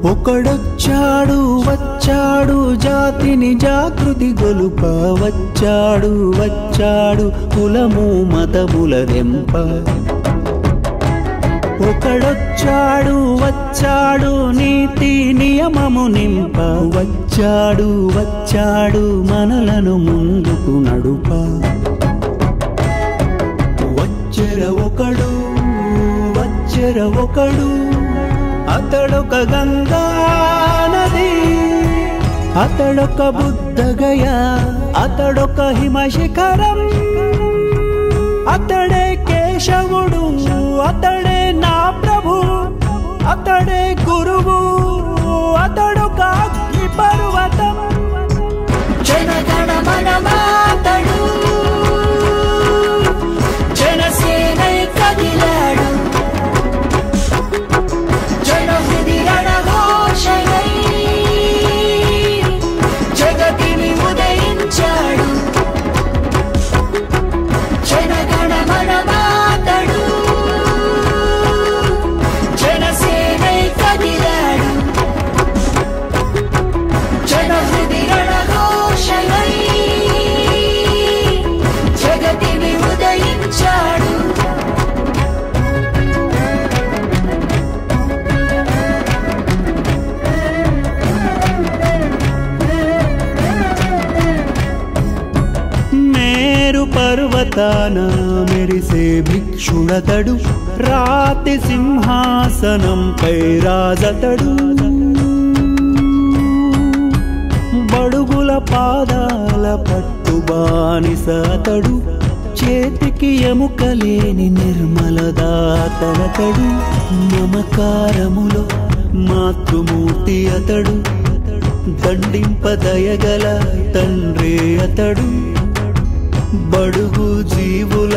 ఒకడొచ్చాడు వచ్చాడు జాతిని జాగృతి గొలుప వచ్చాడు వచ్చాడు కులము మతముల దెంప ఒకడొచ్చాడు వచ్చాడు నీతి నియమము నింప వచ్చాడు వచ్చాడు మనలను ముందుకు నడుప వచ్చెర ఒకడు అతడొక గంగా నది అతడొక బుద్ధగయ అతడొక హిమశిఖరం అతడే కేశవుడు అతడే నా ప్రభు అతడే గురువు అతడొక అగ్ని పర్వతం జనగణ మనమాతడు జనసేనై కదిలాడు జనహృది రణఘోషయై జగతిని ఉదయించాడు జనగణ మనమాతడు జనసేనై కదిలాడు జనహృది రణఘోషయై జగతిని ఉదయించాడు పర్వతాన మెరిసే భిక్షుడతడు రాతి సింహాసనంపై రాజతడు బడుగుల పాదాల పట్టు బానిసతడు చేతికి ఎముకలేని నిర్మలదాతనతడు మమకారములో మాతృమూర్తి అతడు దండింపదయగల తండ్రి అతడు బడుగు జీవుల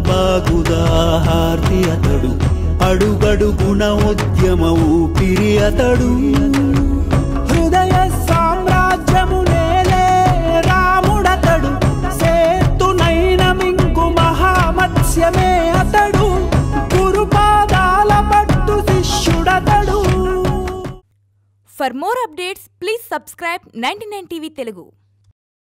బాగుదాహార్తి అతడు అడుగడుగుణ ఉద్యమ ఊపిరి అతడు హృదయ సామ్రాజ్యము నేలే రాముడతడు సేతునైన మింగు మహామత్స్యమే అతడు గురుపాదాల పట్టు శిష్యుడతడు. For more updates, please subscribe 99 TV Telugu.